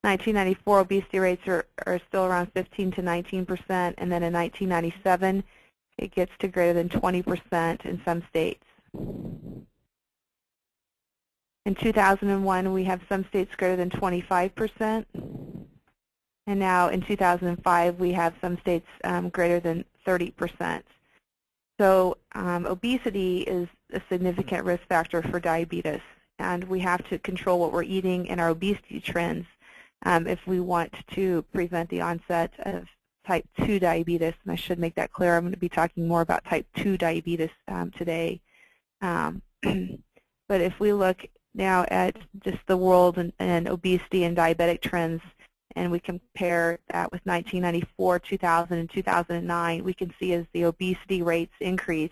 1994 obesity rates are still around 15 to 19%, and then in 1997 it gets to greater than 20% in some states. In 2001 we have some states greater than 25%, and now in 2005 we have some states greater than 30%. So obesity is a significant risk factor for diabetes, and we have to control what we're eating and our obesity trends if we want to prevent the onset of type 2 diabetes. And I should make that clear. I'm going to be talking more about type 2 diabetes today. But if we look now at just the world and obesity and diabetic trends, and we compare that with 1994, 2000, and 2009, we can see as the obesity rates increase,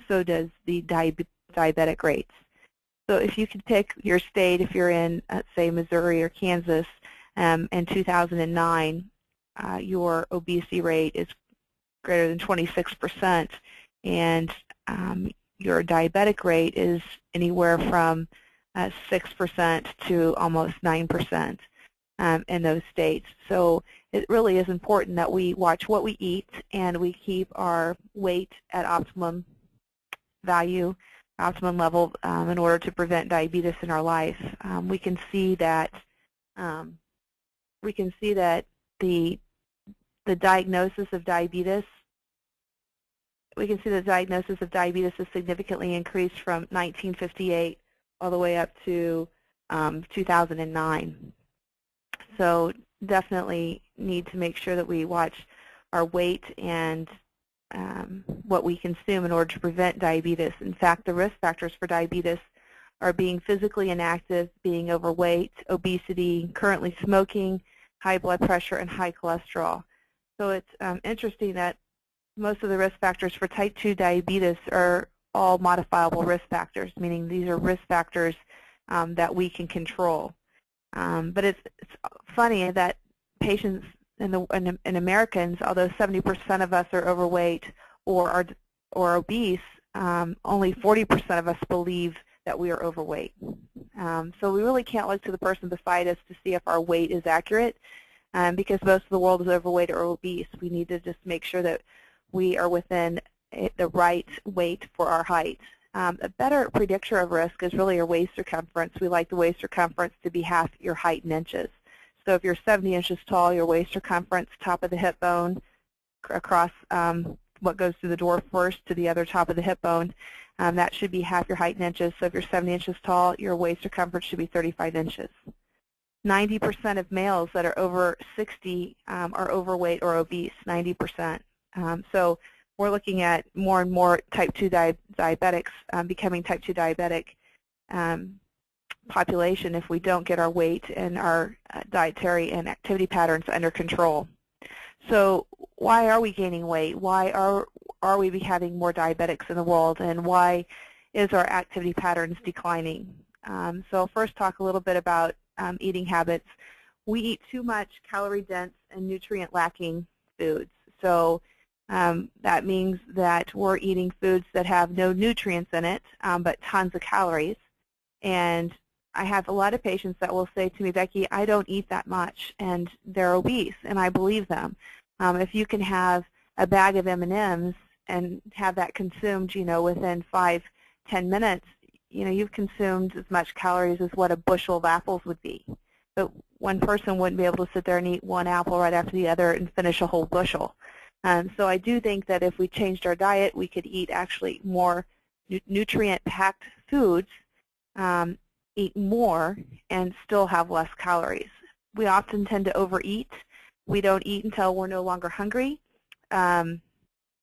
so does the diabetic rates. So if you could pick your state, if you're in, say, Missouri or Kansas, in 2009, your obesity rate is greater than 26%, and your diabetic rate is anywhere from 6% to almost 9%. In those states. So it really is important that we watch what we eat and we keep our weight at optimum value, optimum level in order to prevent diabetes in our life. We can see that the diagnosis of diabetes has significantly increased from 1958 all the way up to 2009. So definitely need to make sure that we watch our weight and what we consume in order to prevent diabetes. In fact, the risk factors for diabetes are being physically inactive, being overweight, obesity, currently smoking, high blood pressure, and high cholesterol. So it's interesting that most of the risk factors for type 2 diabetes are all modifiable risk factors, meaning these are risk factors that we can control. But it's funny that patients and Americans, although 70% of us are overweight or obese, only 40% of us believe that we are overweight. So we really can't look to the person beside us to see if our weight is accurate, because most of the world is overweight or obese. We need to just make sure that we are within the right weight for our height. A better predictor of risk is really your waist circumference. We like the waist circumference to be half your height in inches. So if you're 70 inches tall, your waist circumference, top of the hip bone, across what goes through the door first to the other top of the hip bone, that should be half your height in inches. So if you're 70 inches tall, your waist circumference should be 35 inches. 90% of males that are over 60 are overweight or obese, 90%. So we're looking at more and more type 2 diabetics becoming type 2 diabetic population if we don't get our weight and our dietary and activity patterns under control. So why are we gaining weight? Why are we having more diabetics in the world? And why is our activity patterns declining? So I'll first talk a little bit about eating habits. We eat too much calorie-dense and nutrient-lacking foods. So that means that we're eating foods that have no nutrients in it, but tons of calories. And I have a lot of patients that will say to me, Becky, I don't eat that much, and they're obese, and I believe them. If you can have a bag of Eminems and have that consumed, within 5-10 minutes, you've consumed as much calories as what a bushel of apples would be. But one person wouldn't be able to sit there and eat one apple right after the other and finish a whole bushel. So I do think that if we changed our diet, we could eat actually more nutrient-packed foods, eat more, and still have less calories. We often tend to overeat. We don't eat until we're no longer hungry.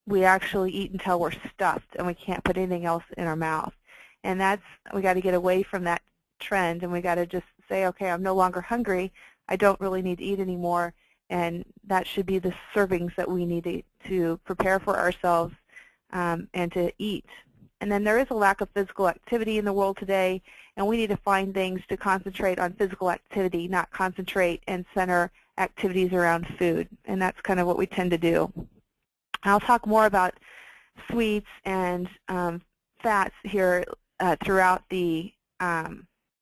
We actually eat until we're stuffed and we can't put anything else in our mouth. And we got to get away from that trend, and we got to just say, okay, I'm no longer hungry. I don't really need to eat anymore. And that should be the servings that we need to prepare for ourselves and to eat. And then there is a lack of physical activity in the world today, and we need to find things to concentrate on physical activity, not concentrate and center activities around food. And that's kind of what we tend to do. I'll talk more about sweets and fats here throughout the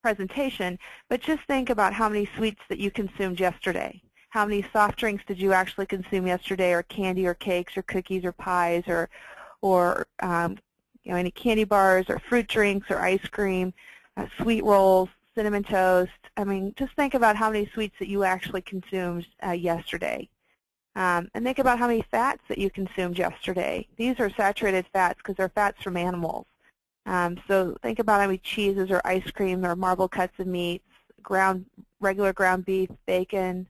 presentation, but just think about how many sweets that you consumed yesterday. How many soft drinks did you actually consume yesterday, or candy or cakes or cookies or pies, or any candy bars or fruit drinks or ice cream, sweet rolls, cinnamon toast. I mean, just think about how many sweets that you actually consumed yesterday. And think about how many fats that you consumed yesterday. These are saturated fats because they're fats from animals. So think about how many cheeses or ice cream or marble cuts of meats, regular ground beef, bacon.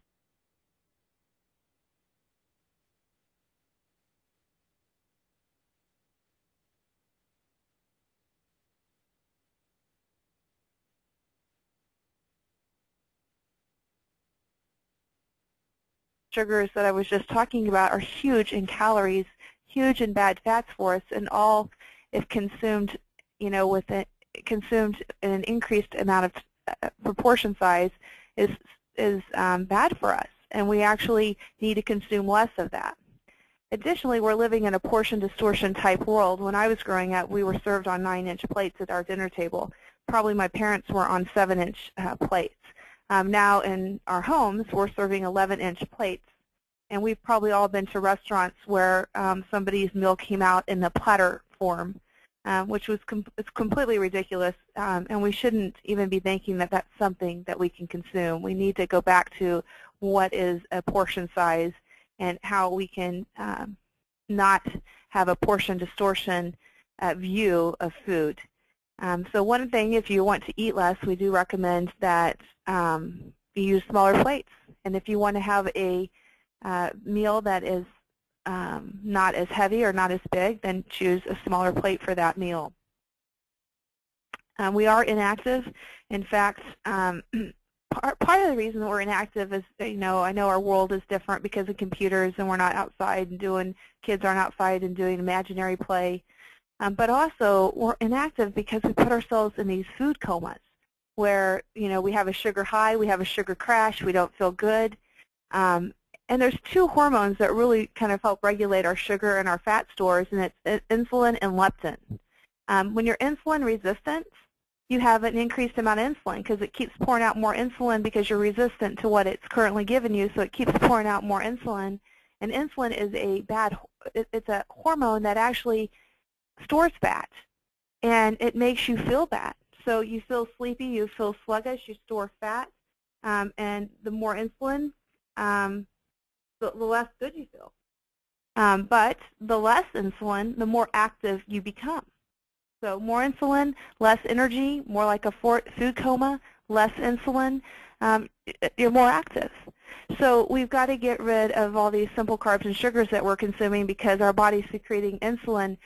Sugars that I was just talking about are huge in calories, huge in bad fats for us, and all, if consumed, consumed in an increased amount of proportion size, is bad for us, and we actually need to consume less of that. Additionally, we're living in a portion distortion type world. When I was growing up, we were served on 9-inch plates at our dinner table. Probably my parents were on 7-inch plates. Now in our homes, we're serving 11-inch plates, and we've probably all been to restaurants where somebody's meal came out in the platter form, which was it's completely ridiculous, and we shouldn't even be thinking that that's something that we can consume. We need to go back to what is a portion size and how we can not have a portion distortion view of food. So one thing, if you want to eat less, we do recommend that you use smaller plates. And if you want to have a meal that is not as heavy or not as big, then choose a smaller plate for that meal. We are inactive. In fact, part of the reason that we're inactive is, I know our world is different because of computers, and we're not outside and kids aren't outside and doing imaginary play. But also, we're inactive because we put ourselves in these food comas where, we have a sugar high, we have a sugar crash, we don't feel good. And there's two hormones that really kind of help regulate our sugar and our fat stores, and it's insulin and leptin. When you're insulin resistant, you have an increased amount of insulin because it keeps pouring out more insulin because you're resistant to what it's currently giving you, so it keeps pouring out more insulin. And insulin is it's a hormone that actually stores fat, and it makes you feel bad. So you feel sleepy, you feel sluggish, you store fat, and the more insulin, the less good you feel. But the less insulin, the more active you become. So more insulin, less energy, more like a food coma, less insulin, you're more active. So we've got to get rid of all these simple carbs and sugars that we're consuming because our body's secreting insulin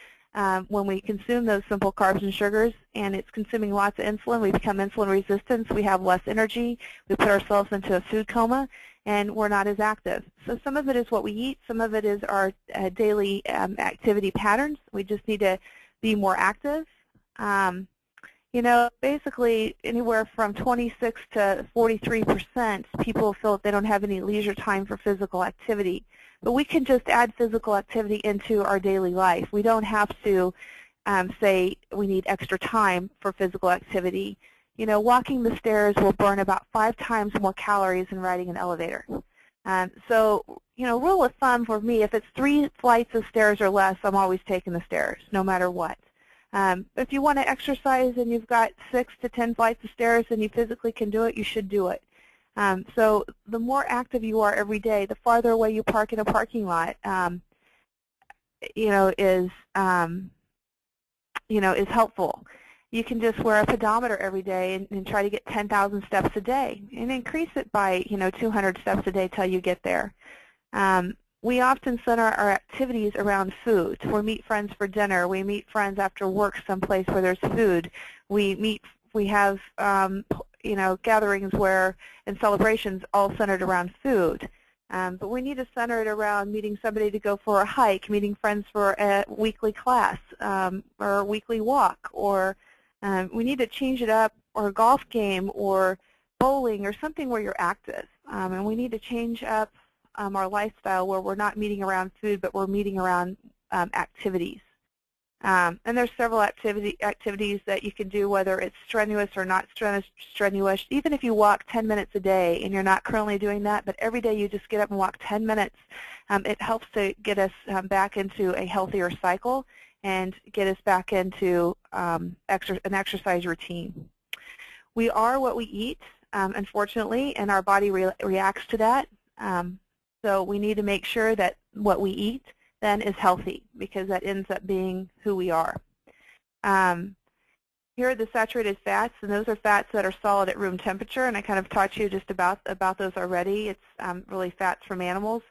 when we consume those simple carbs and sugars, and it's consuming lots of insulin. We become insulin resistant, we have less energy, we put ourselves into a food coma, and we're not as active. So some of it is what we eat, some of it is our daily activity patterns. We just need to be more active. Basically anywhere from 26 to 43% people feel that they don't have any leisure time for physical activity. But we can just add physical activity into our daily life. We don't have to say we need extra time for physical activity. Walking the stairs will burn about 5 times more calories than riding an elevator. So, rule of thumb for me, if it's 3 flights of stairs or less, I'm always taking the stairs, no matter what. If you want to exercise and you've got 6 to 10 flights of stairs and you physically can do it, you should do it. So the more active you are every day, the farther away you park in a parking lot, is helpful. You can just wear a pedometer every day and try to get 10,000 steps a day and increase it by 200 steps a day till you get there. We often center our activities around food. We meet friends for dinner. We meet friends after work someplace where there's food. We have gatherings and celebrations all centered around food. But we need to center it around meeting somebody to go for a hike, meeting friends for a weekly class or a weekly walk, or we need to change it up, or a golf game or bowling or something where you're active. And we need to change up our lifestyle where we're not meeting around food, but we're meeting around activities. And there's several activities that you can do, whether it's strenuous or not strenuous. Even if you walk 10 minutes a day and you're not currently doing that, but every day you just get up and walk 10 minutes, it helps to get us back into a healthier cycle and get us back into an exercise routine. We are what we eat, unfortunately, and our body reacts to that. So we need to make sure that what we eat then is healthy, because that ends up being who we are. Here are the saturated fats, and those are fats that are solid at room temperature, and I kind of taught you just about those already. It's really fats from animals,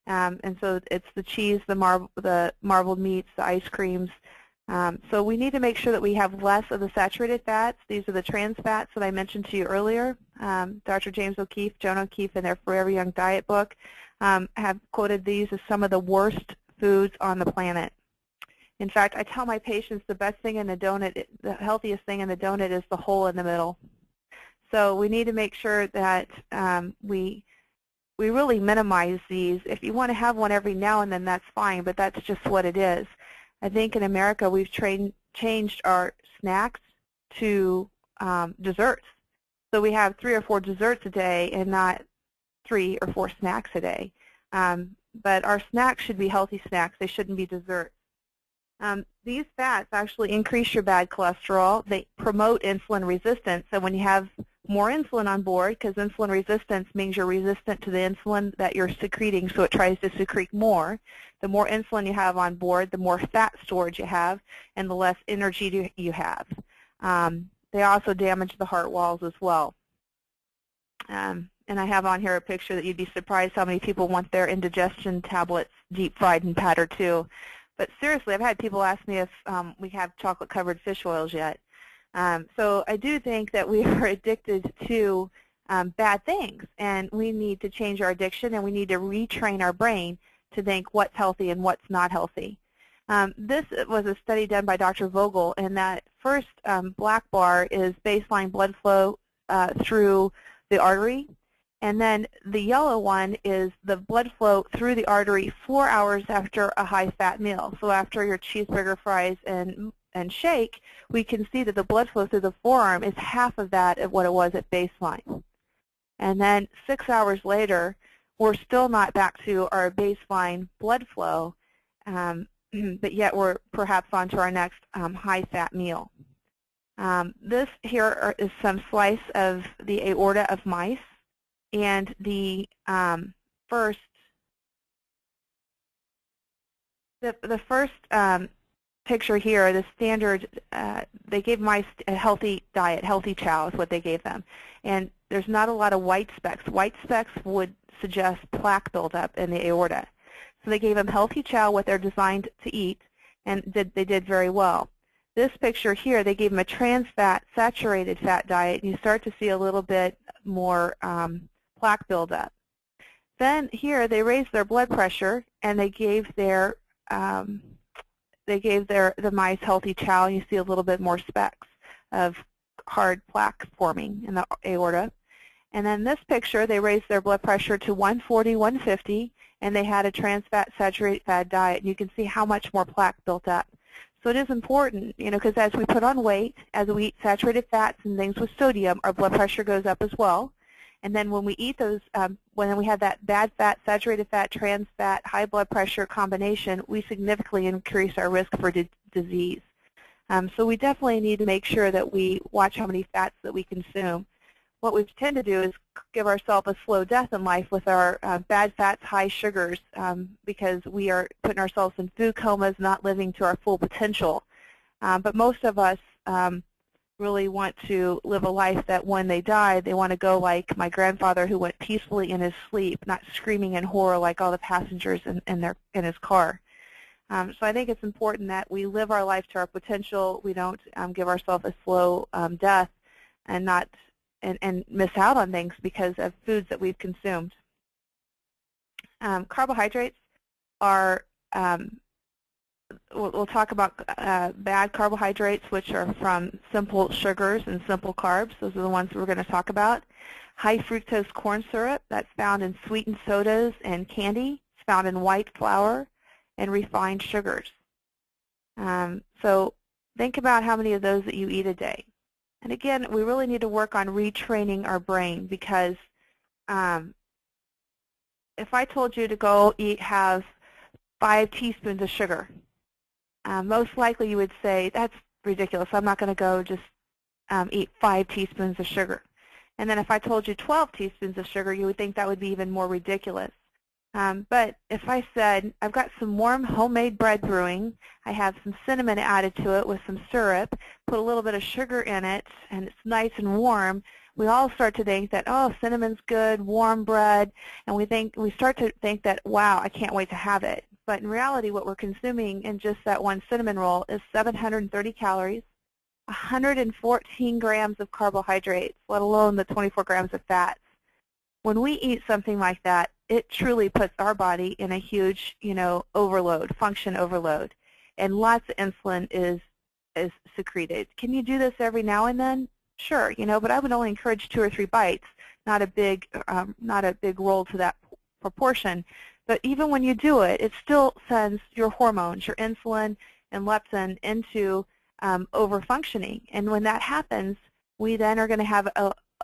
and so it's the cheese, the marbled meats, the ice creams. So we need to make sure that we have less of the saturated fats. These are the trans fats that I mentioned to you earlier. Dr. James O'Keefe, Joan O'Keefe, in their Forever Young Diet book, have quoted these as some of the worst foods on the planet. In fact, I tell my patients the best thing in the donut, the healthiest thing in the donut is the hole in the middle. So we need to make sure that we really minimize these. If you want to have one every now and then, that's fine, but that's just what it is. I think in America we've changed our snacks to desserts. So we have 3 or 4 desserts a day and not 3 or 4 snacks a day. But our snacks should be healthy snacks. They shouldn't be desserts. These fats actually increase your bad cholesterol. They promote insulin resistance. So when you have more insulin on board, because insulin resistance means you're resistant to the insulin that you're secreting, so it tries to secrete more. The more insulin you have on board, the more fat storage you have, and the less energy you have. They also damage the heart walls as well. And I have on here a picture that you'd be surprised how many people want their indigestion tablets deep fried and powdered too. But seriously, I've had people ask me if we have chocolate-covered fish oils yet. So I do think that we are addicted to bad things, and we need to change our addiction, and we need to retrain our brain to think what's healthy and what's not healthy. This was a study done by Dr. Vogel, and that first black bar is baseline blood flow through the artery. And then the yellow one is the blood flow through the artery 4 hours after a high-fat meal. So after your cheeseburger, fries, and shake, we can see that the blood flow through the forearm is half of that of what it was at baseline. And then 6 hours later, we're still not back to our baseline blood flow, but yet we're perhaps on to our next high-fat meal. This here is some slice of the aorta of mice. And the first picture here, the standard, they gave mice a healthy diet, healthy chow is what they gave them. And there's not a lot of white specks. White specks would suggest plaque buildup in the aorta. So they gave them healthy chow, what they're designed to eat, and they did very well. This picture here, they gave them a trans fat, saturated fat diet, and you start to see a little bit more plaque buildup. Then here they raised their blood pressure, and they gave the mice healthy chow, and you see a little bit more specks of hard plaque forming in the aorta. And then this picture, they raised their blood pressure to 140, 150, and they had a trans fat, saturated fat diet, and you can see how much more plaque built up. So it is important, because as we put on weight, as we eat saturated fats and things with sodium, our blood pressure goes up as well. And then when we eat those, when we have that bad fat, saturated fat, trans fat, high blood pressure combination, we significantly increase our risk for disease. So we definitely need to make sure that we watch how many fats that we consume. What we tend to do is give ourselves a slow death in life with our bad fats, high sugars, because we are putting ourselves in food comas, not living to our full potential. But most of us really want to live a life that when they die, they want to go like my grandfather, who went peacefully in his sleep, not screaming in horror like all the passengers in his car. So I think it's important that we live our life to our potential. We don't give ourselves a slow death and miss out on things because of foods that we've consumed. Carbohydrates are we'll talk about bad carbohydrates, which are from simple sugars and simple carbs. Those are the ones we're going to talk about. High fructose corn syrup, that's found in sweetened sodas and candy. It's found in white flour and refined sugars. So think about how many of those that you eat a day. And again, we really need to work on retraining our brain, because if I told you to go have 5 teaspoons of sugar, most likely you would say, that's ridiculous. I'm not going to go just eat 5 teaspoons of sugar. And then if I told you 12 teaspoons of sugar, you would think that would be even more ridiculous. But if I said, I've got some warm homemade bread brewing, I have some cinnamon added to it with some syrup, put a little bit of sugar in it, and it's nice and warm, we all start to think that, oh, cinnamon's good, warm bread, and we start to think that, wow, I can't wait to have it. But in reality, what we're consuming in just that one cinnamon roll is 730 calories, 114 grams of carbohydrates, let alone the 24 grams of fats. When we eat something like that, it truly puts our body in a huge, overload, function overload, and lots of insulin is secreted. Can you do this every now and then? Sure, but I would only encourage 2 or 3 bites, not a big roll to that proportion. But even when you do it, it still sends your hormones, your insulin and leptin, into overfunctioning. And when that happens, we then are going to have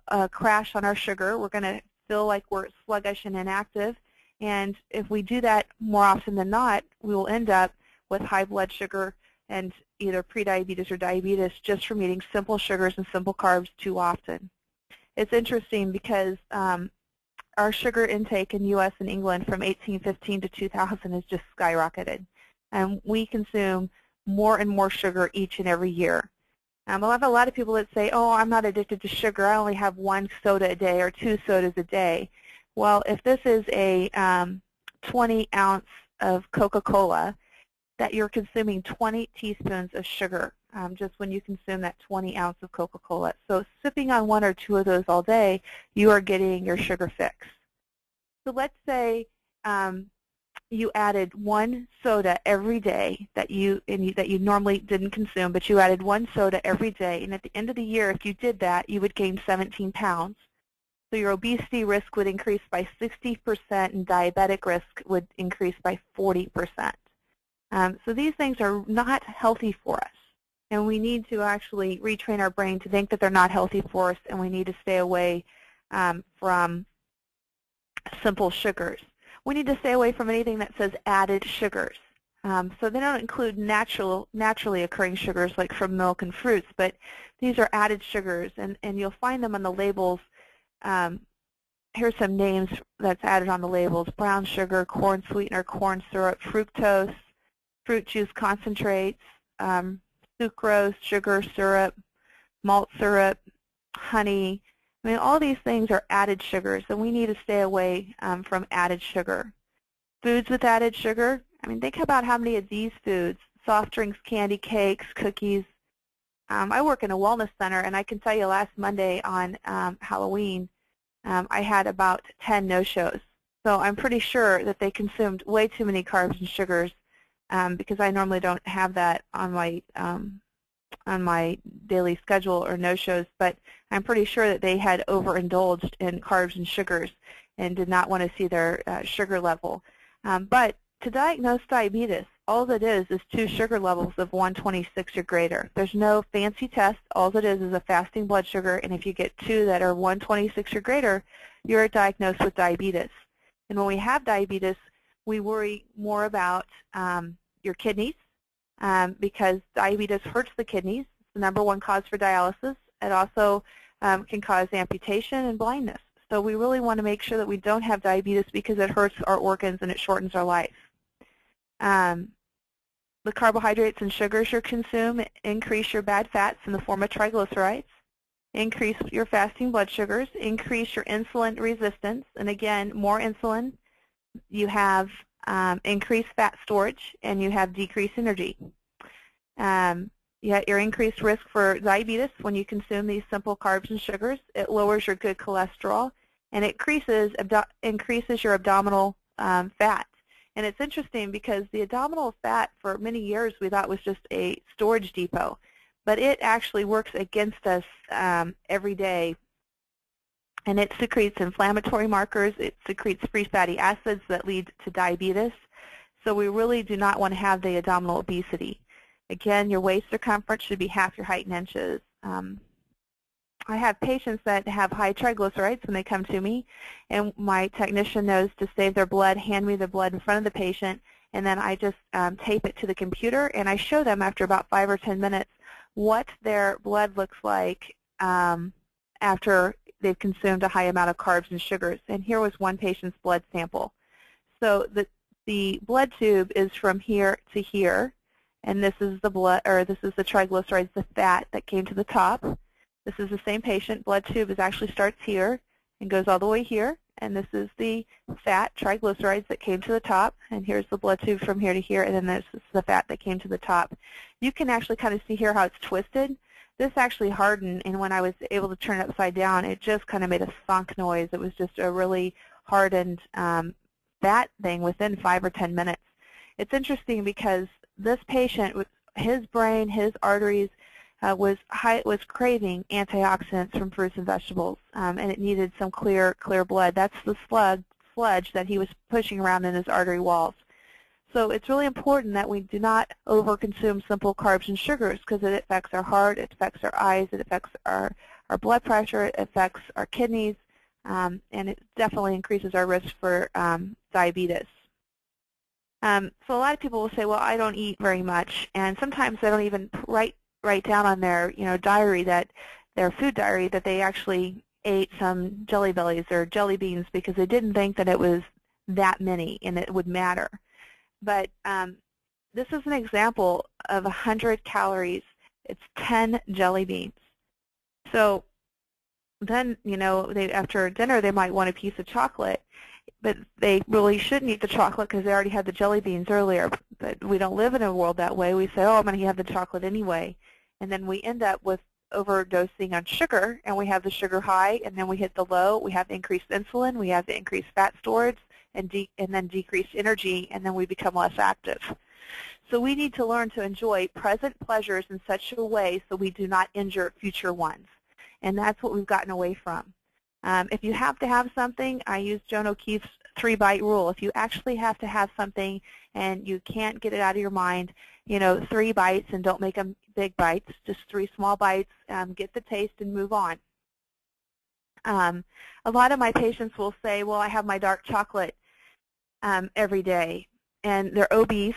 a crash on our sugar. We're going to feel like we're sluggish and inactive. And if we do that more often than not, we will end up with high blood sugar and either prediabetes or diabetes just from eating simple sugars and simple carbs too often. It's interesting because our sugar intake in U.S. and England from 1815 to 2000 has just skyrocketed. And we consume more and more sugar each and every year. I have a lot of people that say, oh, I'm not addicted to sugar. I only have 1 soda a day or 2 sodas a day. Well, if this is a 20 ounce of Coca-Cola, that you're consuming 20 teaspoons of sugar just when you consume that 20 ounce of Coca-Cola. So sipping on 1 or 2 of those all day, you are getting your sugar fix. So let's say you added 1 soda every day that you normally didn't consume, but you added 1 soda every day, and at the end of the year, if you did that, you would gain 17 pounds. So your obesity risk would increase by 60%, and diabetic risk would increase by 40%. So these things are not healthy for us, and we need to actually retrain our brain to think that they're not healthy for us, and we need to stay away from simple sugars. We need to stay away from anything that says added sugars. So they don't include naturally occurring sugars like from milk and fruits, but these are added sugars, and you'll find them on the labels. Here's some names that's added on the labels: brown sugar, corn sweetener, corn syrup, fructose, fruit juice concentrates, sucrose, sugar syrup, malt syrup, honey. I mean, all these things are added sugars, and we need to stay away from added sugar. Foods with added sugar, I mean, think about how many of these foods, soft drinks, candy, cakes, cookies. I work in a wellness center, and I can tell you last Monday on Halloween, I had about 10 no-shows. So I'm pretty sure that they consumed way too many carbs and sugars because I normally don't have that on my daily schedule or no-shows, but I'm pretty sure that they had overindulged in carbs and sugars and did not want to see their sugar level. But to diagnose diabetes, all it is 2 sugar levels of 126 or greater. There's no fancy test. All it is a fasting blood sugar, and if you get 2 that are 126 or greater, you're diagnosed with diabetes. And when we have diabetes, we worry more about your kidneys, because diabetes hurts the kidneys. It's the #1 cause for dialysis. It also can cause amputation and blindness. So we really want to make sure that we don't have diabetes because it hurts our organs and it shortens our life. The carbohydrates and sugars you consume increase your bad fats in the form of triglycerides, increase your fasting blood sugars, increase your insulin resistance, and again, more insulin, you have increased fat storage, and you have decreased energy. Yet your increased risk for diabetes when you consume these simple carbs and sugars. It lowers your good cholesterol, and it increases your abdominal fat. And it's interesting because the abdominal fat for many years we thought was just a storage depot, but it actually works against us every day. And it secretes inflammatory markers. It secretes free fatty acids that lead to diabetes. So we really do not want to have the abdominal obesity. Again, your waist circumference should be half your height in inches. I have patients that have high triglycerides when they come to me, and my technician knows to save their blood, hand me the blood in front of the patient, and then I just tape it to the computer, and I show them after about 5 or 10 minutes what their blood looks like after they've consumed a high amount of carbs and sugars. And here was one patient's blood sample. So the blood tube is from here to here, and this is the blood, or this is the triglycerides, the fat that came to the top. This is the same patient. Blood tube actually starts here and goes all the way here, and this is the fat triglycerides that came to the top, and here's the blood tube from here to here, and then this is the fat that came to the top. You can actually kind of see here how it's twisted. This actually hardened, and when I was able to turn it upside down, it just kind of made a thunk noise. It was just a really hardened fat thing within 5 or 10 minutes. It's interesting because this patient, with his brain, his arteries, was craving antioxidants from fruits and vegetables, and it needed some clear blood. That's the sludge that he was pushing around in his artery walls. So it's really important that we do not overconsume simple carbs and sugars, because it affects our heart, it affects our eyes, it affects our blood pressure, it affects our kidneys, and it definitely increases our risk for diabetes. So a lot of people will say, well, I don't eat very much, and sometimes they don't even write down on their diary, that their food diary, that they actually ate some jelly bellies or jelly beans, because they didn't think that it was that many and it would matter. But this is an example of 100 calories. It's 10 jelly beans. So then, after dinner they might want a piece of chocolate, but they really shouldn't eat the chocolate because they already had the jelly beans earlier. But we don't live in a world that way. We say, oh, I'm going to have the chocolate anyway. And then we end up with overdosing on sugar, and we have the sugar high, and then we hit the low. We have increased insulin, we have the increased fat storage, and then decreased energy, and then we become less active. So we need to learn to enjoy present pleasures in such a way so we do not injure future ones. And that's what we've gotten away from. If you have to have something, I use Joan O'Keefe's 3-bite rule. If you actually have to have something and you can't get it out of your mind, 3 bites, and don't make them big bites, just 3 small bites, get the taste and move on. A lot of my patients will say, well, I have my dark chocolate every day, and they're obese,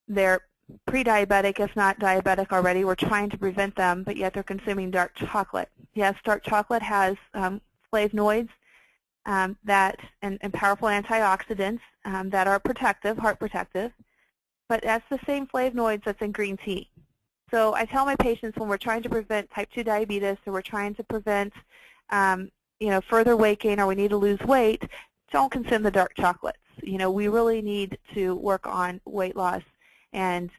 they're pre-diabetic, if not diabetic already. We're trying to prevent them, but yet they're consuming dark chocolate. Yes, dark chocolate has flavonoids and powerful antioxidants that are protective, heart protective, but that's the same flavonoids that's in green tea. So I tell my patients, when we're trying to prevent type 2 diabetes, or we're trying to prevent further weight gain, or we need to lose weight, don't consume the dark chocolates. We really need to work on weight loss and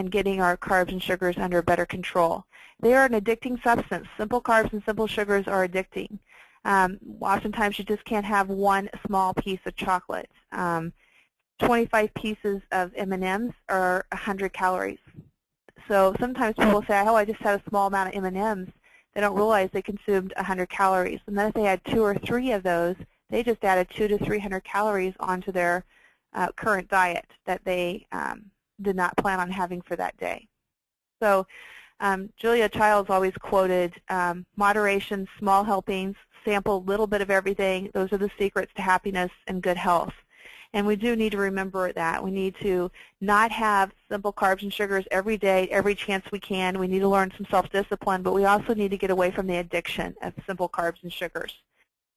getting our carbs and sugars under better control. They are an addicting substance. Simple carbs and simple sugars are addicting. Oftentimes you just can't have one small piece of chocolate. 25 pieces of Eminems are 100 calories. So sometimes people say, oh, I just had a small amount of Eminems. They don't realize they consumed 100 calories. And then if they had 2 or 3 of those, they just added 200 to 300 calories onto their current diet that they did not plan on having for that day. So Julia Childs always quoted, moderation, small helpings, sample a little bit of everything. Those are the secrets to happiness and good health. And we do need to remember that. We need to not have simple carbs and sugars every day, every chance we can. We need to learn some self-discipline, but we also need to get away from the addiction of simple carbs and sugars.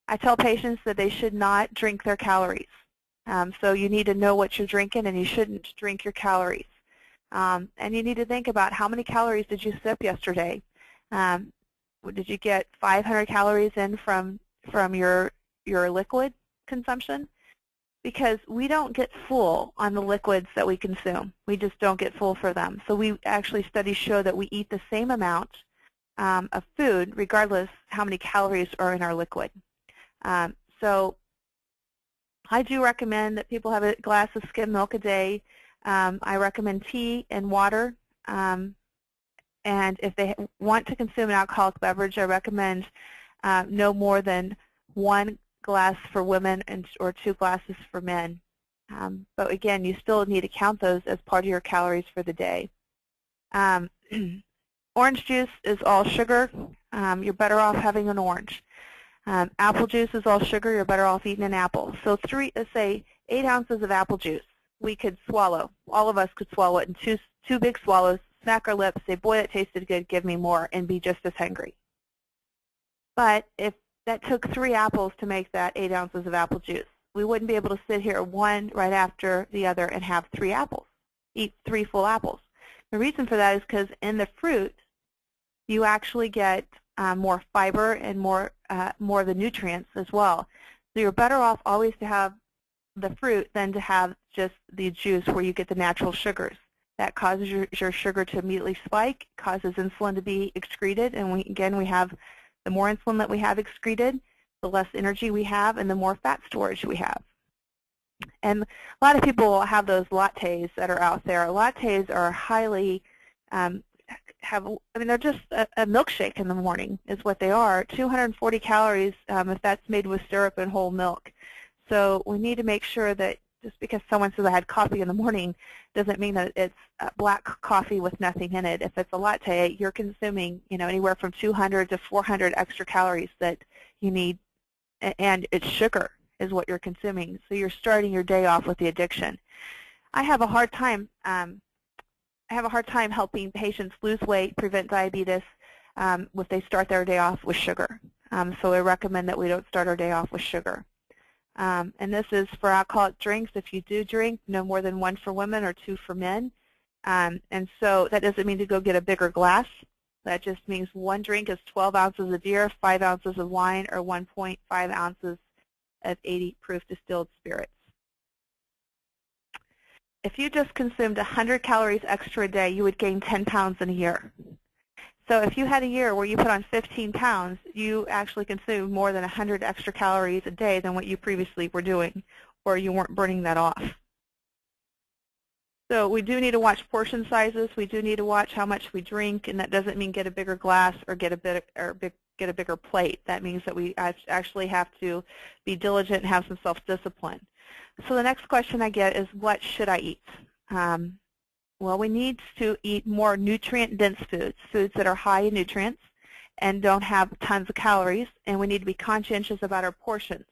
I tell patients that they should not drink their calories. So you need to know what you're drinking, and you shouldn't drink your calories. And you need to think about, how many calories did you sip yesterday? Did you get 500 calories in from your liquid consumption? Because we don't get full on the liquids that we consume. We just don't get full for them. So studies show that we eat the same amount of food regardless how many calories are in our liquid. So I do recommend that people have a glass of skim milk a day. I recommend tea and water. And if they want to consume an alcoholic beverage, I recommend no more than 1 glass for women or 2 glasses for men. But again, you still need to count those as part of your calories for the day. Orange juice is all sugar. You're better off having an orange. Apple juice is all sugar. You're better off eating an apple. So let's say 8 ounces of apple juice we could swallow. All of us could swallow it in two big swallows, smack our lips, say, boy, that tasted good, give me more, and be just as hungry. But if that took 3 apples to make that 8 ounces of apple juice, we wouldn't be able to sit here one right after the other and have 3 apples, eat 3 full apples. The reason for that is because in the fruit, you actually get more fiber and more of the nutrients as well. So you're better off always to have the fruit than to have just the juice where you get the natural sugars. That causes your sugar to immediately spike, causes insulin to be excreted, and again, we have the more insulin that we have excreted, the less energy we have, and the more fat storage we have. And a lot of people have those lattes that are out there. Lattes are highly, they're just a milkshake in the morning is what they are. 240 calories if that's made with syrup and whole milk. So we need to make sure that just because someone says I had coffee in the morning doesn't mean that it's black coffee with nothing in it. If it's a latte, you're consuming anywhere from 200 to 400 extra calories that you need, and it's sugar is what you're consuming. So you're starting your day off with the addiction. I have a hard time helping patients lose weight, prevent diabetes, if they start their day off with sugar. So I recommend that we don't start our day off with sugar. And this is for alcoholic drinks. If you do drink, no more than 1 for women or 2 for men. And so that doesn't mean to go get a bigger glass. That just means 1 drink is 12 ounces of beer, 5 ounces of wine, or 1.5 ounces of 80 proof distilled spirits. If you just consumed 100 calories extra a day, you would gain 10 pounds in a year. So if you had a year where you put on 15 pounds, you actually consumed more than 100 extra calories a day than what you previously were doing, or you weren't burning that off. So we do need to watch portion sizes. We do need to watch how much we drink, and that doesn't mean get a bigger glass or get a bigger plate. That means that we actually have to be diligent and have some self-discipline. So the next question I get is, what should I eat? Well, we need to eat more nutrient-dense foods that are high in nutrients and don't have tons of calories, and we need to be conscientious about our portions.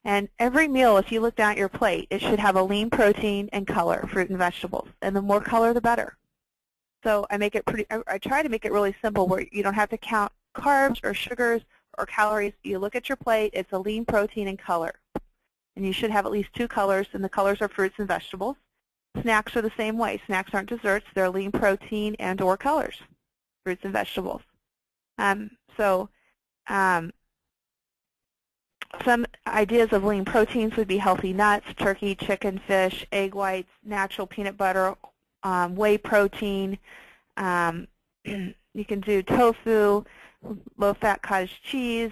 And every meal, if you look down at your plate, it should have a lean protein and color, fruit and vegetables, and the more color, the better. So I try to make it really simple where you don't have to count carbs or sugars or calories. You look at your plate, it's a lean protein and color. And you should have at least 2 colors, and the colors are fruits and vegetables. Snacks are the same way. Snacks aren't desserts. They're lean protein and or colors, fruits and vegetables. Some ideas of lean proteins would be healthy nuts, turkey, chicken, fish, egg whites, natural peanut butter, whey protein. You can do tofu, low-fat cottage cheese,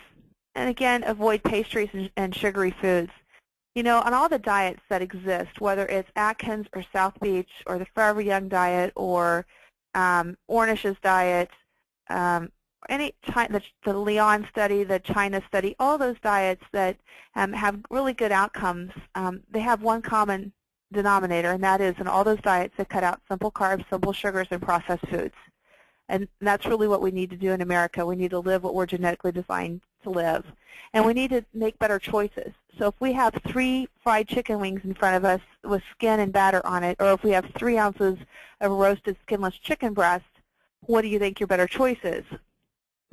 and again, avoid pastries and sugary foods. On all the diets that exist, whether it's Atkins or South Beach or the Forever Young diet or Ornish's diet, the Leon study, the China study, all those diets that have really good outcomes, they have one common denominator, and that is in all those diets they cut out simple carbs, simple sugars, and processed foods. And that's really what we need to do in America. We need to live what we're genetically designed to live. And we need to make better choices. So if we have 3 fried chicken wings in front of us with skin and batter on it, or if we have 3 ounces of roasted skinless chicken breast, what do you think your better choice is?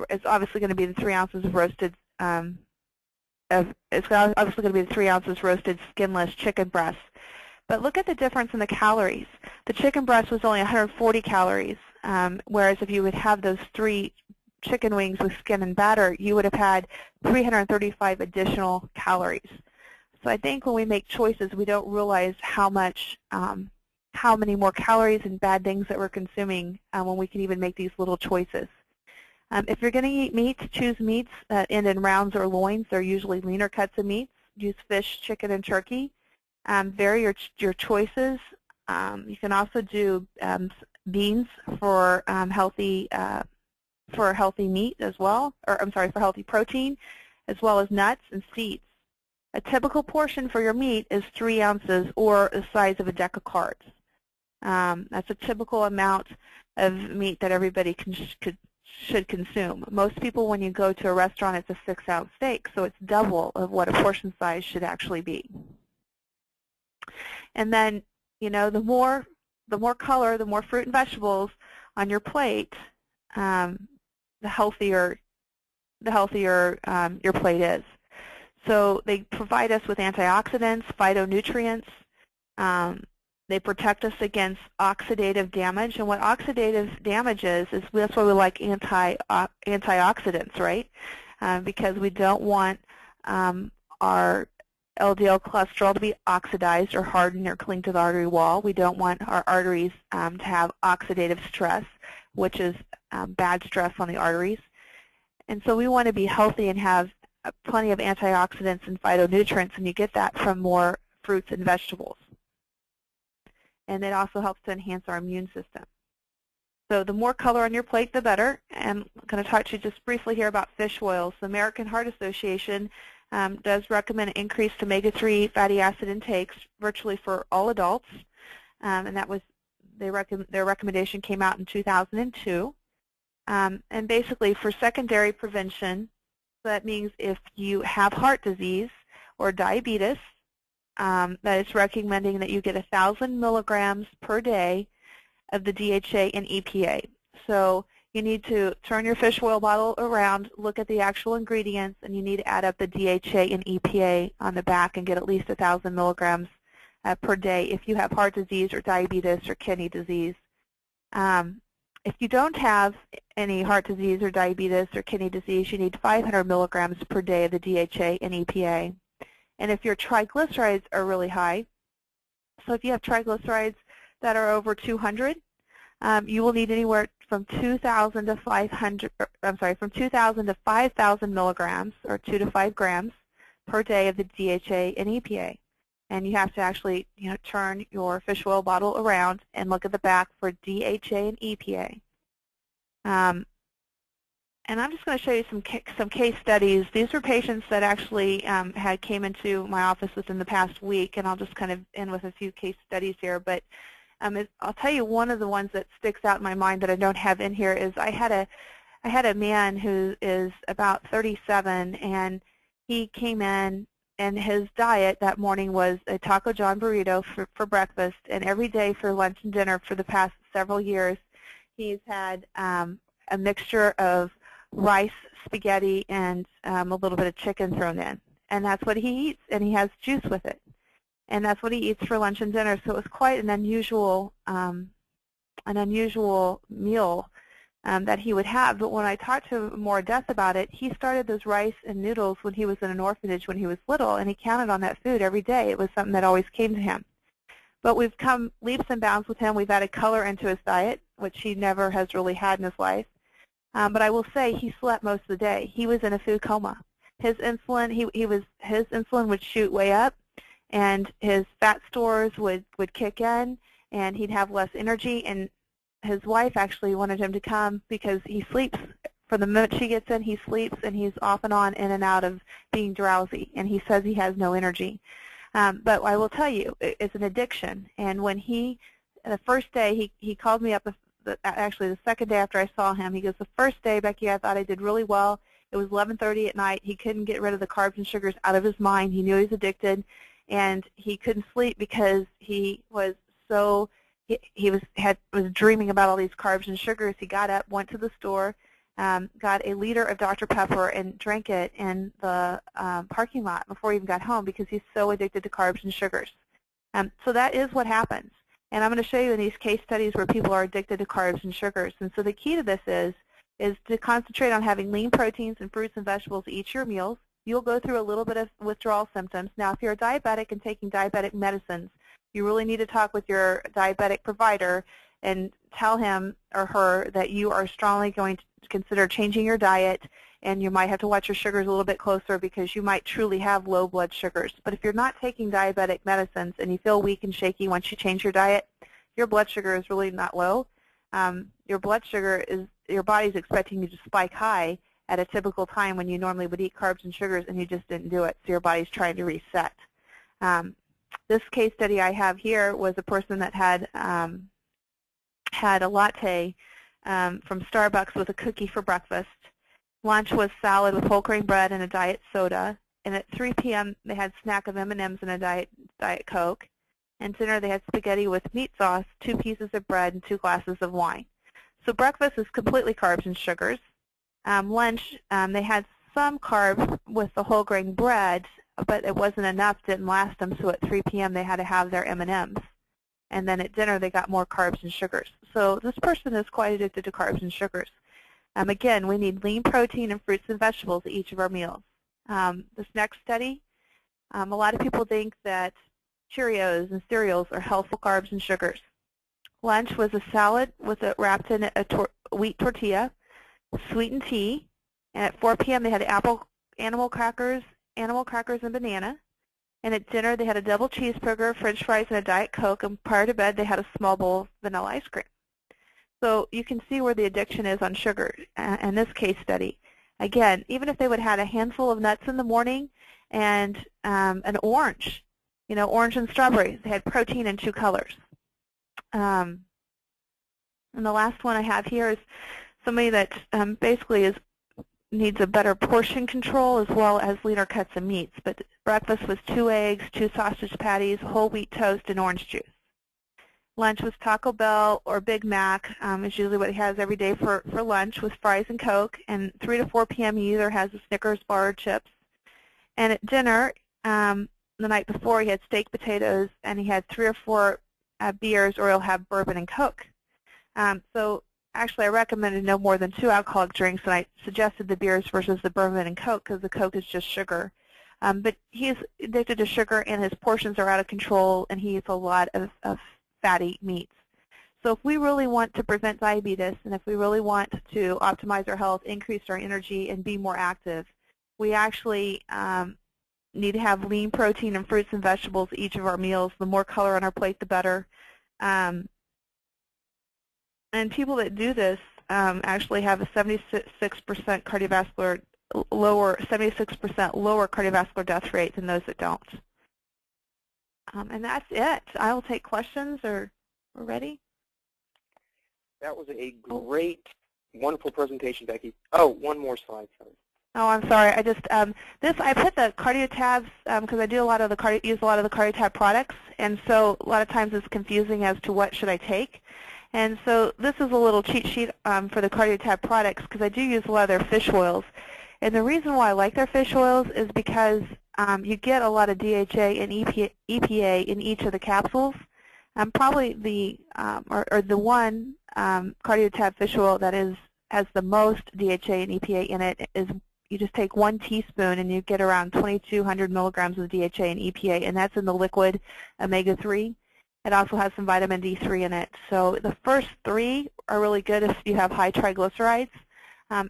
It's obviously going to be the 3 ounces of roasted it's obviously going to be the 3 ounces roasted skinless chicken breast. But look at the difference in the calories. The chicken breast was only 140 calories, whereas if you would have those 3 chicken wings with skin and batter, you would have had 335 additional calories. So I think when we make choices, we don't realize how many more calories and bad things that we're consuming when we can even make these little choices. If you're going to eat meats, choose meats that end in rounds or loins. They're usually leaner cuts of meats. Use fish, chicken, and turkey. Vary your choices. You can also do beans for healthy meat as well, or I'm sorry, for healthy protein, as well as nuts and seeds. A typical portion for your meat is 3 ounces, or the size of a deck of cards. That's a typical amount of meat that everybody should consume. Most people, when you go to a restaurant, it's a 6-ounce steak, so it's double of what a portion size should actually be. And then, you know, the more color, the more fruit and vegetables on your plate, the healthier your plate is. So they provide us with antioxidants, phytonutrients. They protect us against oxidative damage. And what oxidative damage is that's why we like antioxidants, right? Because we don't want our LDL cholesterol to be oxidized or hardened or cling to the artery wall. We don't want our arteries to have oxidative stress, which is bad stress on the arteries. And so we want to be healthy and have plenty of antioxidants and phytonutrients, and you get that from more fruits and vegetables. And it also helps to enhance our immune system. So the more color on your plate, the better. And I'm going to talk to you just briefly here about fish oils. The American Heart Association does recommend increased omega-3 fatty acid intakes virtually for all adults. And that was their recommendation came out in 2002. And basically for secondary prevention, that means if you have heart disease or diabetes, that it's recommending that you get 1,000 milligrams per day of the DHA and EPA. So you need to turn your fish oil bottle around, look at the actual ingredients, and you need to add up the DHA and EPA on the back and get at least 1,000 milligrams per day if you have heart disease or diabetes or kidney disease. If you don't have any heart disease or diabetes or kidney disease, you need 500 milligrams per day of the DHA and EPA. And if your triglycerides are really high, so if you have triglycerides that are over 200, you will need anywhere from 2,000 to 500. From 2,000 to 5,000 milligrams, or 2 to 5 grams per day of the DHA and EPA. And you have to actually, turn your fish oil bottle around and look at the back for DHA and EPA. And I'm just going to show you some case studies. These were patients that actually came into my office within the past week, and I'll just kind of end with a few case studies here. But I'll tell you one of the ones that sticks out in my mind that I don't have in here is I had a man who is about 37, and he came in, and his diet that morning was a Taco John burrito for breakfast, and every day for lunch and dinner for the past several years, he's had a mixture of rice, spaghetti, and a little bit of chicken thrown in. And that's what he eats, and he has juice with it. And that's what he eats for lunch and dinner. So it was quite an unusual meal that he would have. But when I talked to him more in depth about it, he started those rice and noodles when he was in an orphanage when he was little, and he counted on that food every day. It was something that always came to him. But we've come leaps and bounds with him. We've added color into his diet, which he never has really had in his life. But I will say he slept most of the day. He was in a food coma. His insulin, his insulin would shoot way up, and his fat stores would kick in, and he'd have less energy. And his wife actually wanted him to come because he sleeps. From the moment she gets in, he sleeps, and he's off and on, in and out of being drowsy, and he says he has no energy. But I will tell you, it's an addiction. And when the first day, he called me up, actually the second day after I saw him, he goes, the first day, Becky, I thought I did really well. It was 11:30 at night. He couldn't get rid of the carbs and sugars out of his mind. He knew he was addicted, and he couldn't sleep because he was so, he was dreaming about all these carbs and sugars. He got up, went to the store, got a liter of Dr. Pepper and drank it in the parking lot before he even got home because he's so addicted to carbs and sugars. So that is what happens. And I'm going to show you in these case studies where people are addicted to carbs and sugars. And so the key to this is to concentrate on having lean proteins and fruits and vegetables eat your meals. You'll go through a little bit of withdrawal symptoms. Now, if you're a diabetic and taking diabetic medicines, you really need to talk with your diabetic provider and tell him or her that you are strongly going to consider changing your diet, and you might have to watch your sugars a little bit closer because you might truly have low blood sugars. But if you're not taking diabetic medicines and you feel weak and shaky once you change your diet, your blood sugar is really not low. Your blood sugar is, your body's expecting you to spike high, at a typical time when you normally would eat carbs and sugars and you just didn't do it, so your body's trying to reset. This case study I have here was a person that had a latte from Starbucks with a cookie for breakfast. Lunch was salad with whole grain bread and a diet soda. And at 3 p.m. they had a snack of Eminems and a diet Coke. And dinner they had spaghetti with meat sauce, 2 pieces of bread, and 2 glasses of wine. So breakfast is completely carbs and sugars. Lunch, they had some carbs with the whole grain bread, but it wasn't enough, didn't last them, so at 3 p.m. they had to have their M&Ms. And then at dinner they got more carbs and sugars. So this person is quite addicted to carbs and sugars. Again, we need lean protein and fruits and vegetables at each of our meals. This next study, a lot of people think that Cheerios and cereals are healthful carbs and sugars. Lunch was a salad wrapped in a wheat tortilla, sweetened tea, and at 4 p.m. they had animal crackers and banana. And at dinner they had a double cheeseburger, French fries, and a Diet Coke. And prior to bed they had a small bowl of vanilla ice cream. So you can see where the addiction is on sugar in this case study. Again, even if they would have had a handful of nuts in the morning and an orange, orange and strawberries, they had protein in 2 colors. And the last one I have here is somebody that basically needs a better portion control as well as leaner cuts of meats. But breakfast was 2 eggs, 2 sausage patties, whole wheat toast, and orange juice. Lunch was Taco Bell or Big Mac. Is usually what he has every day for lunch with fries and Coke. And 3 to 4 p.m. he either has a Snickers bar or chips. And at dinner, the night before, he had steak, potatoes, and he had 3 or 4 beers, or he'll have bourbon and Coke. So actually, I recommended no more than 2 alcoholic drinks, and I suggested the beers versus the bourbon and Coke because the Coke is just sugar. But he's addicted to sugar, and his portions are out of control, and he eats a lot of fatty meats. So if we really want to prevent diabetes, and if we really want to optimize our health, increase our energy, and be more active, we actually need to have lean protein and fruits and vegetables each of our meals. The more color on our plate, the better. And people that do this actually have a 76% lower cardiovascular death rate than those that don't. And that's it. I will take questions. We're ready? That was a great, wonderful presentation, Becky. Oh, one more slide, sorry. Oh, I'm sorry. I just I put the CardioTabs because I do use a lot of the CardioTab products, and so a lot of times it's confusing as to what should I take. And so this is a little cheat sheet for the CardioTab products because I do use a lot of their fish oils. And the reason why I like their fish oils is because you get a lot of DHA and EPA in each of the capsules. Probably the one CardioTab fish oil that has the most DHA and EPA in it is you just take 1 teaspoon and you get around 2,200 milligrams of DHA and EPA, and that's in the liquid omega-3. It also has some vitamin D3 in it. So the first 3 are really good if you have high triglycerides.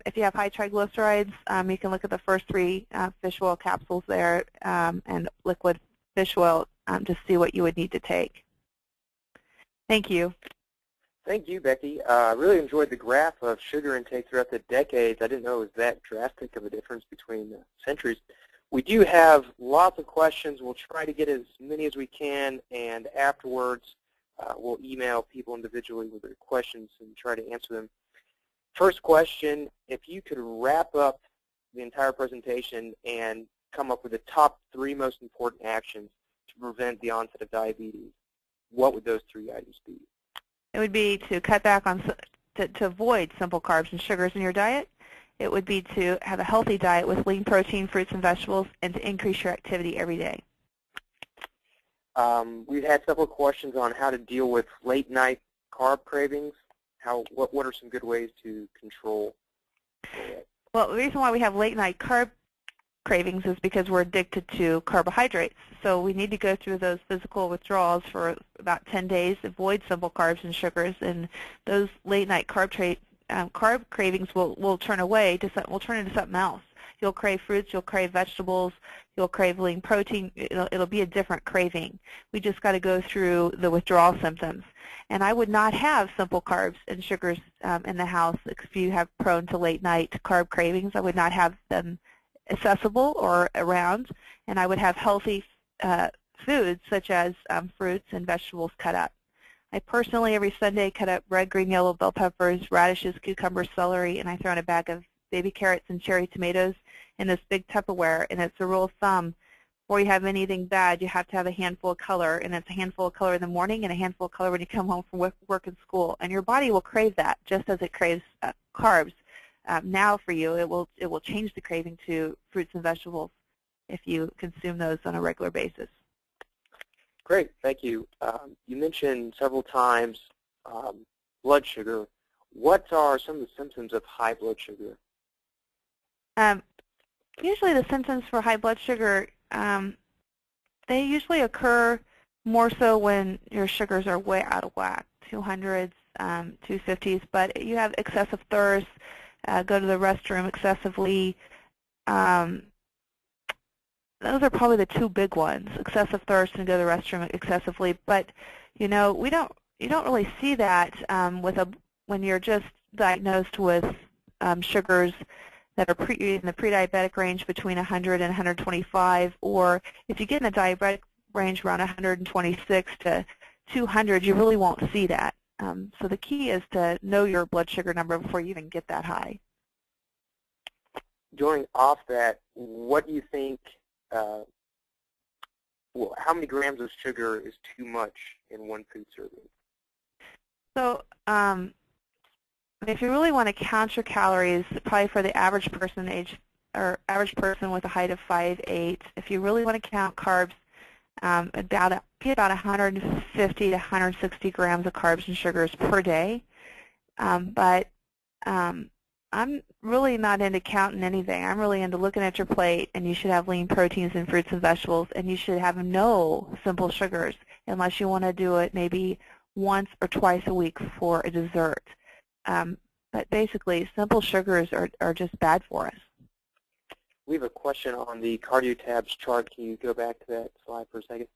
If you have high triglycerides, you can look at the first 3 fish oil capsules there and liquid fish oil to see what you would need to take. Thank you. Thank you, Becky. I really enjoyed the graph of sugar intake throughout the decades. I didn't know it was that drastic of a difference between centuries. We do have lots of questions. We'll try to get as many as we can, and afterwards we'll email people individually with their questions and try to answer them. First question, if you could wrap up the entire presentation and come up with the top 3 most important actions to prevent the onset of diabetes, what would those 3 items be? It would be to cut back on, to avoid simple carbs and sugars in your diet. It would be to have a healthy diet with lean protein, fruits, and vegetables, and to increase your activity every day. We've had several questions on how to deal with late-night carb cravings. What are some good ways to control that? Well, the reason why we have late-night carb cravings is because we're addicted to carbohydrates. So we need to go through those physical withdrawals for about 10 days, avoid simple carbs and sugars, and those late-night carb cravings will turn away will turn into something else. You'll crave fruits, you'll crave vegetables, you'll crave lean protein. It'll be a different craving. We just got to go through the withdrawal symptoms. And I would not have simple carbs and sugars in the house if you have prone to late night carb cravings. I would not have them accessible or around, and I would have healthy foods such as fruits and vegetables cut up. I personally, every Sunday, cut up red, green, yellow bell peppers, radishes, cucumbers, celery, and I throw in a bag of baby carrots and cherry tomatoes in this big Tupperware. And it's a rule of thumb, before you have anything bad, you have to have a handful of color. And it's a handful of color in the morning and a handful of color when you come home from work and school. And your body will crave that, just as it craves carbs. Now for you, it will change the craving to fruits and vegetables if you consume those on a regular basis. Great, thank you. You mentioned several times blood sugar. What are some of the symptoms of high blood sugar? Usually the symptoms for high blood sugar, they usually occur more so when your sugars are way out of whack, 200s, 250s, but you have excessive thirst, go to the restroom excessively. Those are probably the two big ones, excessive thirst and go to the restroom excessively. But, you know, you don't really see that when you're just diagnosed with sugars that are in the pre-diabetic range between 100 and 125, or if you get in the diabetic range around 126 to 200, you really won't see that. So the key is to know your blood sugar number before you even get that high. Going off that, what do you think, how many grams of sugar is too much in one food serving? So if you really want to count your calories, probably for the average person average person with a height of 5'8", if you really want to count carbs, get about 150 to 160 grams of carbs and sugars per day. I'm really not into counting anything. I'm really into looking at your plate, and you should have lean proteins and fruits and vegetables, and you should have no simple sugars unless you want to do it maybe once or twice a week for a dessert. But basically, simple sugars are just bad for us. We have a question on the CardioTabs chart. Can you go back to that slide for a second?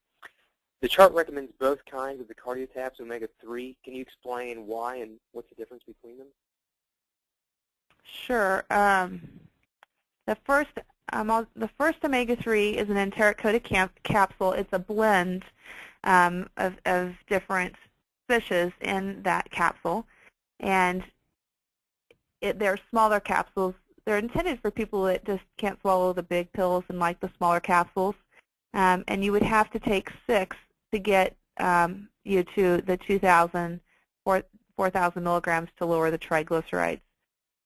The chart recommends both kinds of the CardioTabs, omega-3. Can you explain why and what's the difference between them? Sure. The first omega-3 is an enteric-coated capsule. It's a blend of different fishes in that capsule, and they're smaller capsules. They're intended for people that just can't swallow the big pills and like the smaller capsules. And you would have to take 6 to get you to the 2,000 or 4,000 milligrams to lower the triglycerides.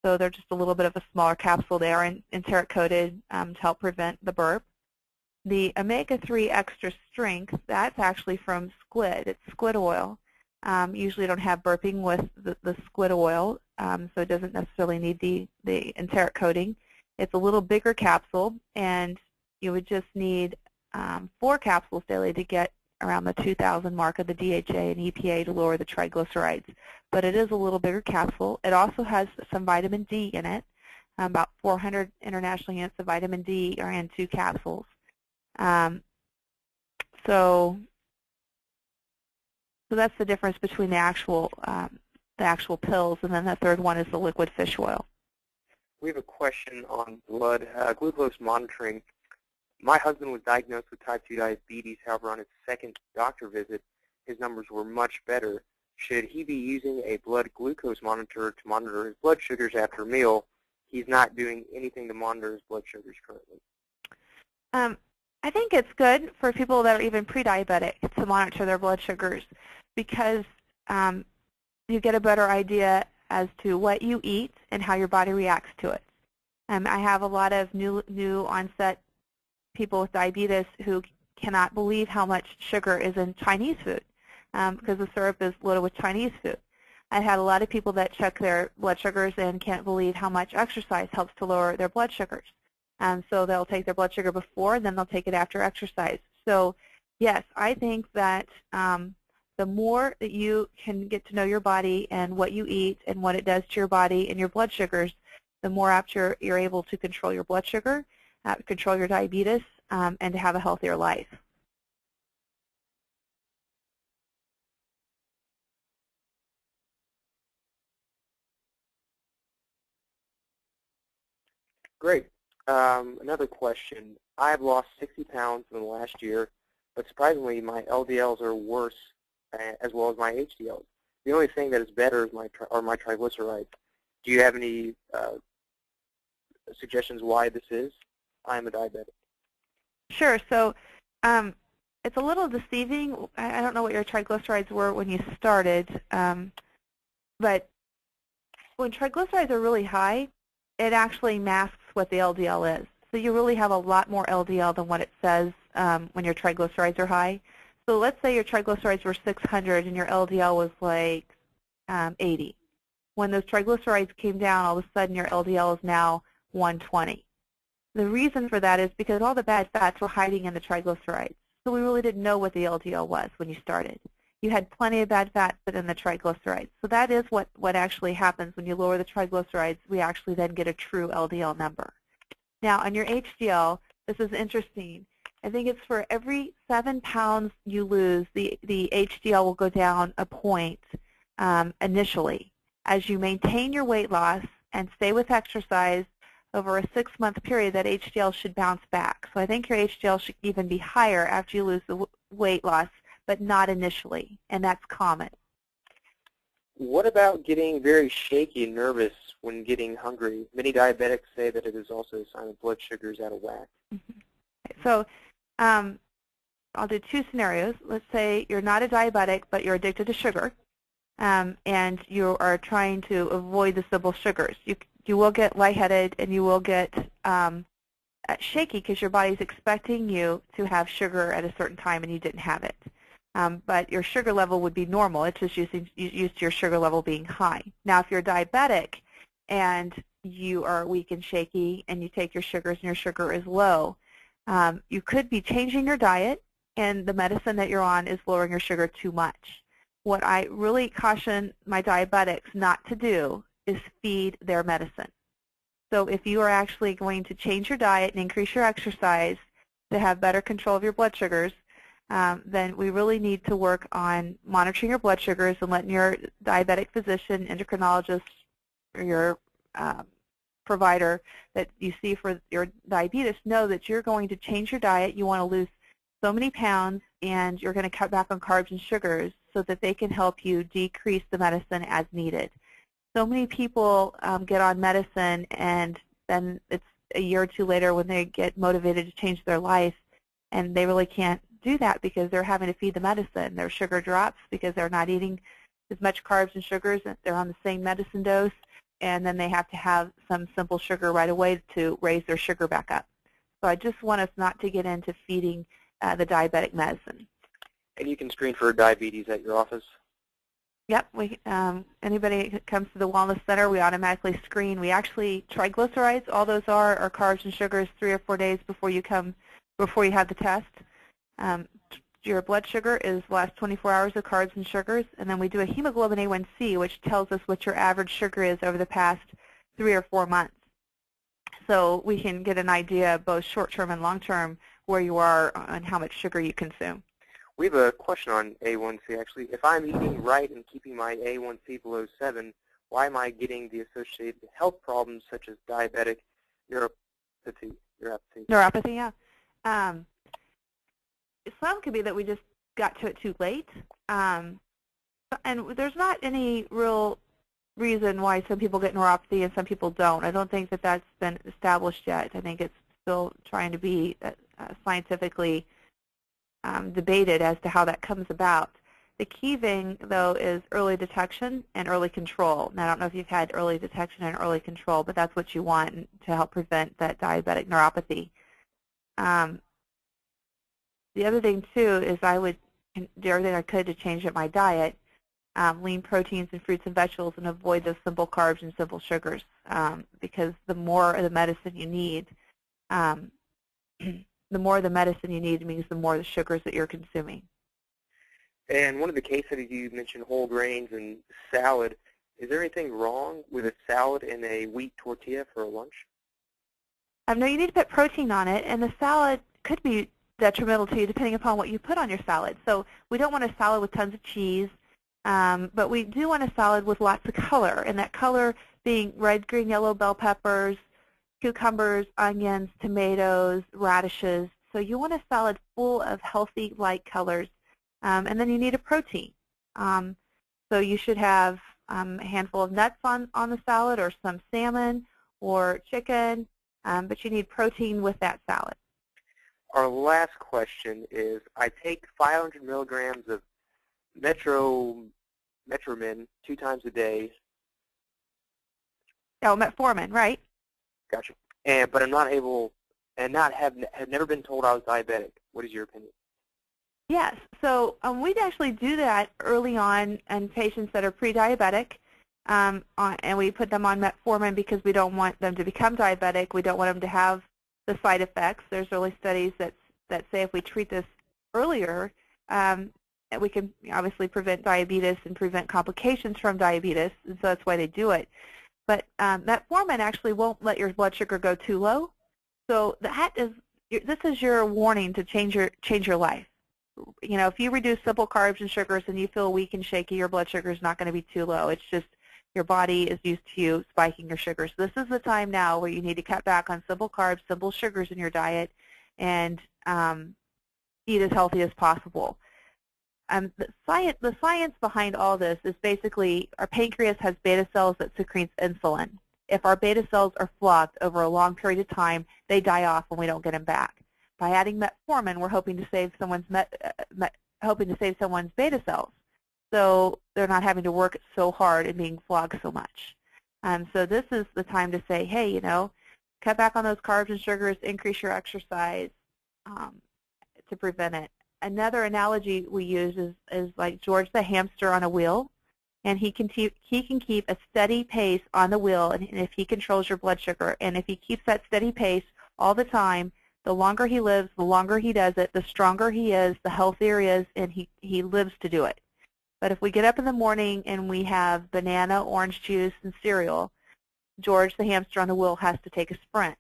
So they're just a little bit of a smaller capsule. They are enteric-coated to help prevent the burp. The omega-3 extra strength, that's actually from squid. It's squid oil. Usually don't have burping with the squid oil, so it doesn't necessarily need the enteric coating. It's a little bigger capsule, and you would just need 4 capsules daily to get around the 2,000 mark of the DHA and EPA to lower the triglycerides. But it is a little bigger capsule. It also has some vitamin D in it. About 400 international units of vitamin D are in 2 capsules. So that's the difference between the actual pills, and then the third one is the liquid fish oil. We have a question on blood glucose monitoring. My husband was diagnosed with type 2 diabetes. However, on his second doctor visit, his numbers were much better. Should he be using a blood glucose monitor to monitor his blood sugars after a meal? He's not doing anything to monitor his blood sugars currently. I think it's good for people that are even pre-diabetic to monitor their blood sugars, because you get a better idea as to what you eat and how your body reacts to it. I have a lot of new onset people with diabetes who cannot believe how much sugar is in Chinese food because the syrup is loaded with Chinese food. I've had a lot of people that check their blood sugars and can't believe how much exercise helps to lower their blood sugars. So they'll take their blood sugar before, and then they'll take it after exercise. So yes, I think that the more that you can get to know your body and what you eat and what it does to your body and your blood sugars, the more apt you're able to control your blood sugar, control your diabetes, and to have a healthier life. Great. Another question. I've lost 60 pounds in the last year, but surprisingly, my LDLs are worse, as well as my HDLs. The only thing that is better is my triglycerides. Do you have any suggestions why this is? I'm a diabetic. Sure. So it's a little deceiving. I don't know what your triglycerides were when you started, but when triglycerides are really high, it actually masks what the LDL is. So you really have a lot more LDL than what it says when your triglycerides are high. So let's say your triglycerides were 600 and your LDL was like 80. When those triglycerides came down, all of a sudden your LDL is now 120. The reason for that is because all the bad fats were hiding in the triglycerides. So we really didn't know what the LDL was when you started. You had plenty of bad fats but in the triglycerides. So that is what actually happens when you lower the triglycerides. We actually then get a true LDL number. Now, on your HDL, this is interesting. I think it's for every 7 pounds you lose, the HDL will go down a point initially. As you maintain your weight loss and stay with exercise over a 6-month period, that HDL should bounce back. So I think your HDL should even be higher after you lose the weight loss, but not initially, and that's common. What about getting very shaky and nervous when getting hungry? Many diabetics say that it is also a sign of blood sugars out of whack. So I'll do 2 scenarios. Let's say you're not a diabetic, but you're addicted to sugar, and you are trying to avoid the simple sugars. You will get lightheaded, and you will get shaky because your body's expecting you to have sugar at a certain time, and you didn't have it. But your sugar level would be normal. It's just used to your sugar level being high. Now, if you're diabetic and you are weak and shaky and you take your sugars and your sugar is low, you could be changing your diet, and the medicine that you're on is lowering your sugar too much. What I really caution my diabetics not to do is feed their medicine. So if you are actually going to change your diet and increase your exercise to have better control of your blood sugars, then we really need to work on monitoring your blood sugars and letting your diabetic physician, endocrinologist, or your provider that you see for your diabetes know that you're going to change your diet. You want to lose so many pounds, and you're going to cut back on carbs and sugars so that they can help you decrease the medicine as needed. So many people get on medicine, and then it's a year or 2 later when they get motivated to change their life, and they really can't do that because they're having to feed the medicine. Their sugar drops because they're not eating as much carbs and sugars. They're on the same medicine dose, and then they have to have some simple sugar right away to raise their sugar back up. So I just want us not to get into feeding the diabetic medicine. And you can screen for diabetes at your office? Yep. Anybody that comes to the Wellness Center, we automatically screen. We actually, triglycerides, all those are carbs and sugars 3 or 4 days before you have the test. Your blood sugar is the last 24 hours of carbs and sugars, and then we do a hemoglobin A1C, which tells us what your average sugar is over the past 3 or 4 months. So we can get an idea, both short-term and long-term, where you are and how much sugar you consume. We have a question on A1C, actually. If I'm eating right and keeping my A1C below 7, why am I getting the associated health problems such as diabetic neuropathy? Neuropathy, yeah. Some could be that we just got to it too late. And there's not any real reason why some people get neuropathy and some people don't. I don't think that that's been established yet. I think it's still trying to be scientifically debated as to how that comes about. The key thing, though, is early detection and early control. Now, I don't know if you've had early detection and early control, but that's what you want to help prevent that diabetic neuropathy. The other thing, too, is I would do everything I could to change up my diet, lean proteins and fruits and vegetables, and avoid those simple carbs and simple sugars, because the more of the medicine you need, means the more the sugars that you're consuming. And one of the case studies you mentioned whole grains and salad. Is there anything wrong with a salad and a wheat tortilla for a lunch? No, you need to put protein on it, and the salad could be detrimental to you depending upon what you put on your salad. So we don't want a salad with tons of cheese, but we do want a salad with lots of color, and that color being red, green, yellow bell peppers, cucumbers, onions, tomatoes, radishes. So you want a salad full of healthy, light colors, and then you need a protein. So you should have a handful of nuts on the salad, or some salmon or chicken, but you need protein with that salad. Our last question is, I take 500 milligrams of Metformin 2 times a day. Oh, Metformin, right? Gotcha. But I'm not able, and have never been told I was diabetic. What is your opinion? Yes. So we'd actually do that early on in patients that are pre-diabetic, and we put them on Metformin because we don't want them to become diabetic. We don't want them to have the side effects. There's early studies that say if we treat this earlier, we can obviously prevent diabetes and prevent complications from diabetes, and so that's why they do it. But Metformin actually won't let your blood sugar go too low. So this is your warning to change your life. You know, if you reduce simple carbs and sugars and you feel weak and shaky, your blood sugar is not going to be too low. It's just your body is used to you spiking your sugars. This is the time now where you need to cut back on simple carbs, simple sugars in your diet, and eat as healthy as possible. The science behind all this is basically our pancreas has beta cells that secretes insulin. If our beta cells are flogged over a long period of time, they die off and we don't get them back. By adding Metformin, we're hoping to save someone's beta cells, so they're not having to work so hard and being flogged so much. So this is the time to say, hey, you know, cut back on those carbs and sugars, increase your exercise to prevent it. Another analogy we use is like George the hamster on a wheel, and he can keep a steady pace on the wheel, and if he controls your blood sugar, and if he keeps that steady pace all the time, the longer he lives, the longer he does it, the stronger he is, the healthier he is, and he lives to do it. But if we get up in the morning and we have banana, orange juice, and cereal, George the hamster on the wheel has to take a sprint.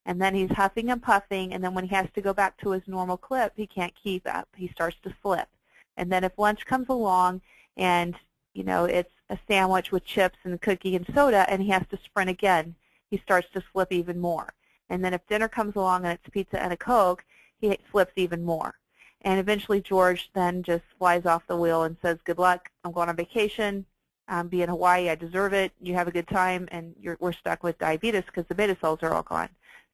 And then he's huffing and puffing, and then when he has to go back to his normal clip, he can't keep up. He starts to slip. And then if lunch comes along and, you know, it's a sandwich with chips and cookie and soda, and he has to sprint again, he starts to slip even more. And then if dinner comes along and it's pizza and a Coke, he slips even more. And eventually George then just flies off the wheel and says, good luck, I'm going on vacation, be in Hawaii, I deserve it, you have a good time, and we're stuck with diabetes because the beta cells are all gone.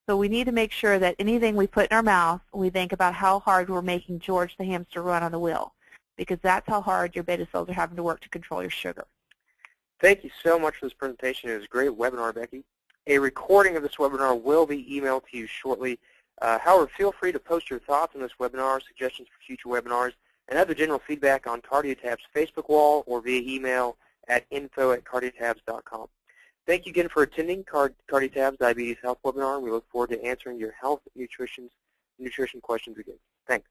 So we need to make sure that anything we put in our mouth, we think about how hard we're making George the hamster run on the wheel, because that's how hard your beta cells are having to work to control your sugar. Thank you so much for this presentation. It was a great webinar, Becky. A recording of this webinar will be emailed to you shortly. However, feel free to post your thoughts on this webinar, suggestions for future webinars, and other general feedback on CardioTabs' Facebook wall or via email at info@cardiotabs.com. Thank you again for attending CardioTabs Diabetes Health Webinar. We look forward to answering your health and nutrition questions again. Thanks.